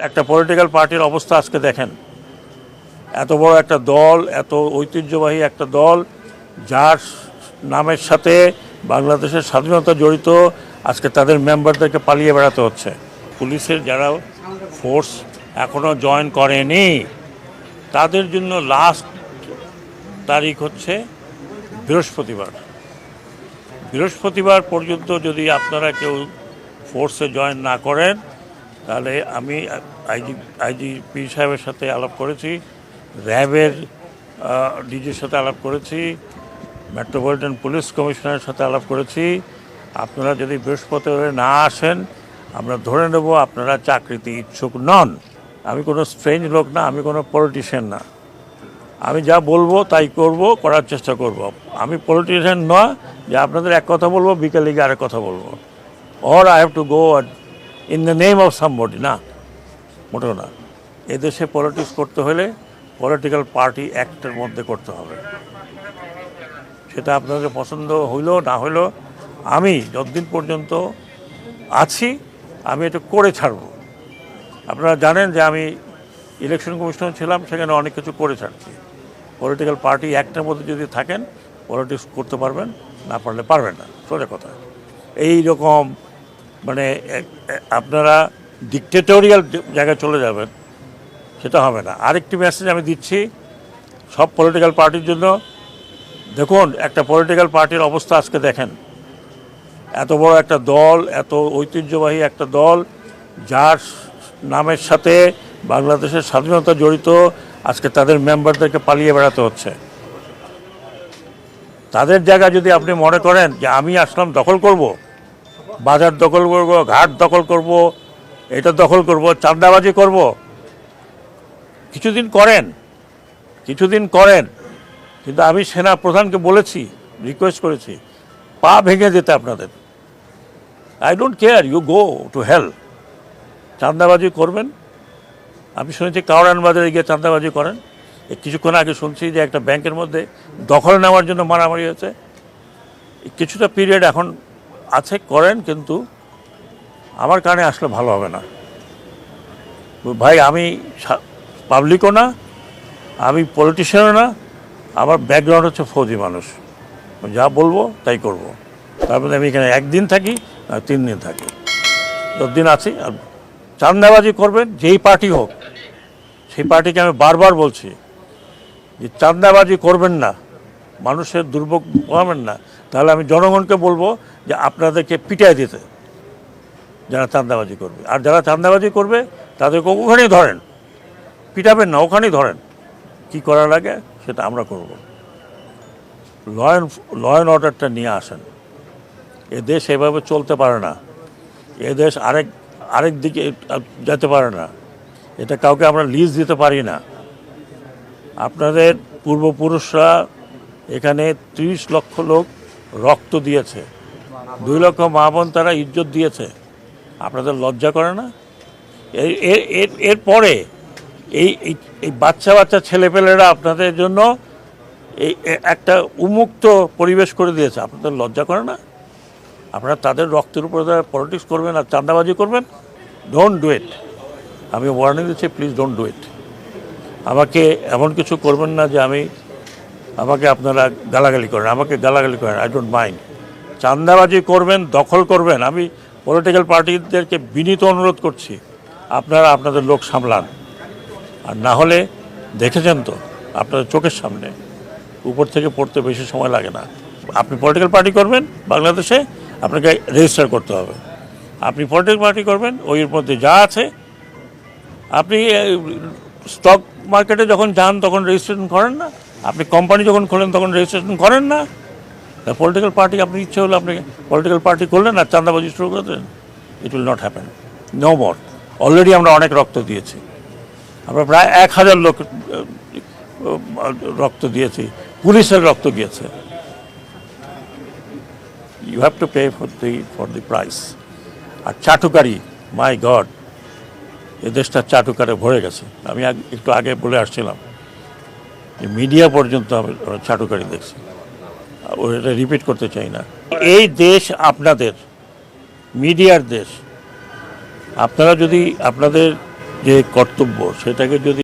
একটা পলিটিক্যাল পার্টির অবস্থা আজকে দেখেন। এত বড় একটা দল, এত ঐতিহ্যবাহী একটা দল, যার নামের সাথে বাংলাদেশের স্বাধীনতা জড়িত, আজকে তাদের মেম্বারদেরকে পালিয়ে বেড়াতে হচ্ছে। পুলিশের যারা ফোর্স এখনও জয়েন করেনি, তাদের জন্য লাস্ট তারিখ হচ্ছে বৃহস্পতিবার পর্যন্ত যদি আপনারা কেউ ফোর্সে জয়েন না করেন, তাহলে আমি আইজিপি সাহেবের সাথে আলাপ করেছি, র্যাবের ডিজির সাথে আলাপ করেছি, মেট্রোপলিটন পুলিশ কমিশনারের সাথে আলাপ করেছি। আপনারা যদি বৃহস্পতিবার না আসেন, আমরা ধরে নেব আপনারা চাকরিতে ইচ্ছুক নন। আমি কোনো স্ট্রেঞ্জ লোক না, আমি কোনো পলিটিশিয়ান না। আমি যা বলবো তাই করার চেষ্টা করব। আমি পলিটিশিয়ান নয় যে আপনাদের এক কথা বলবো, বিকেলে গিয়ে আরেক কথা বলবো, or I have to go in the name of somebody. না, মোটেও না। এদেশে পলিটিক্স করতে হলে পলিটিক্যাল পার্টি অ্যাক্টের মধ্যে করতে হবে। সেটা আপনাদের পছন্দ হইলো না হইলো, আমি যতদিন পর্যন্ত আছি আমি এটা করে ছাড়ব। আপনারা জানেন যে আমি ইলেকশন কমিশনার ছিলাম, সেখানে অনেক কিছু করে ছাড়ছি। পলিটিক্যাল পার্টি অ্যাক্টের মধ্যে যদি থাকেন, পলিটিক্স করতে পারবেন, না পারলে পারবেন না, সোজা কথা। এই রকম মানে আপনারা ডিকটেটোরিয়াল জায়গায় চলে যাবেন, সেটা হবে না। আরেকটি মেসেজ আমি দিচ্ছি সব পলিটিক্যাল পার্টির জন্য। দেখুন, একটা পলিটিক্যাল পার্টির অবস্থা আজকে দেখেন। এত বড় একটা দল, এত ঐতিহ্যবাহী একটা দল, যার নামের সাথে বাংলাদেশের স্বাধীনতা জড়িত, আজকে তাদের মেম্বারদেরকে পালিয়ে বেড়াতে হচ্ছে। তাদের জায়গা যদি আপনি মনে করেন যে আমি আসলাম দখল করব, বাজার দখল করব, ঘাট দখল করব, এটা দখল করব, চাঁদাবাজি করব, কিছুদিন করেন। কিন্তু আমি সেনা প্রধানকে বলেছি, রিকোয়েস্ট করেছি, পা ভেঙে যেতে আপনাদের। I don't care, you go to hell. চাঁদাবাজি করবেন। আমি শুনেছি কাউরান বাজারে গিয়ে চাঁদাবাজি করেন। কিছুক্ষণ আগে শুনছি যে একটা ব্যাংকের মধ্যে দখল নেওয়ার জন্য মারামারি হয়েছে। কিছুটা পিরিয়ড এখন আছে, করেন, কিন্তু আমার কানে আসলে ভালো হবে না ভাই। আমি পাবলিকও না, আমি পলিটিশিয়ানও না, আমার ব্যাকগ্রাউন্ড হচ্ছে ফৌজি মানুষ। যা বলবো তাই করব। তারপরে আমি এখানে একদিন থাকি, 3 দিন থাকি, 10 দিন আছি। আর চাঁদাবাজি করবেন যেই পার্টি হোক, সেই পার্টিকে আমি বারবার বলছি যে চাঁদাবাজি করবেন না, মানুষের দুর্ভোগ পাবেন না। তাহলে আমি জনগণকে বলবো যে আপনাদেরকে পিটাই দিতে, যারা চাঁদাবাজি করবে। আর যারা চাঁদাবাজি করবে তাদেরকে ওখানেই ধরেন, পিটাবেন না, ওখানেই ধরেন। কি করা লাগে সেটা আমরা করব। ল অ্যান্ড অর্ডারটা নিয়ে আসেন। এ দেশ এভাবে চলতে পারে না। এ দেশ আরেক দিকে যেতে পারে না। এটা কাউকে আমরা লিজ দিতে পারি না। আপনাদের পূর্বপুরুষরা এখানে 30 লক্ষ লোক রক্ত দিয়েছে, 2 লক্ষ মা বোন তারা ইজ্জত দিয়েছে। আপনাদের লজ্জা করে না? এরপরে এই বাচ্চা ছেলেপেলেরা আপনাদের জন্য এই একটা উন্মুক্ত পরিবেশ করে দিয়েছে। আপনাদের লজ্জা করে না? আপনারা তাদের রক্তের উপরে পলিটিক্স করবেন আর চাঁদাবাজি করবেন? Don't do it. আমি ওয়ার্নিং দিচ্ছি, প্লিজ ডোন্ট ডু ইট। আমাকে এমন কিছু করবেন না যে আমাকে আপনারা গালাগালি করেন। আমাকে গালাগালি করেন, আই ডোন্ট মাইন্ড। চাঁদাবাজি করবেন, দখল করবেন, আমি পলিটিক্যাল পার্টিদেরকে বিনীত অনুরোধ করছি, আপনারা আপনাদের লোক সামলান। আর না হলে দেখেছেন তো আপনাদের চোখের সামনে, উপর থেকে পড়তে বেশি সময় লাগে না। আপনি পলিটিক্যাল পার্টি করবেন বাংলাদেশে, আপনাকে রেজিস্টার করতে হবে। আপনি পলিটিক্যাল পার্টি করবেন, ওইর মধ্যে যা আছে, আপনি স্টক মার্কেটে যখন যান তখন রেজিস্ট্রেশন করেন না, আপনি কোম্পানি যখন খোলেন তখন রেজিস্ট্রেশন করেন না। পলিটিক্যাল পার্টি আপনি ইচ্ছে হলে আপনি পলিটিক্যাল পার্টি করলেন আর চাঁদাবাজি শুরু করে দেন, it will not happen, no more. Already আমরা অনেক রক্ত দিয়েছি, আমরা প্রায় 1000 লোক রক্ত দিয়েছি, পুলিশের রক্ত গিয়েছে। You have to pay for the price. আর চাটুকারি, মাই গড, এ দেশটা চাটুকারে ভরে গেছে। আমি একটু আগে বলে আসছিলাম যে মিডিয়া পর্যন্ত আমি চাটুকারি দেখছি, এটা রিপিট করতে চাই না। এই দেশ আপনাদের, মিডিয়ার দেশ। আপনারা যদি আপনাদের যে কর্তব্য সেটাকে যদি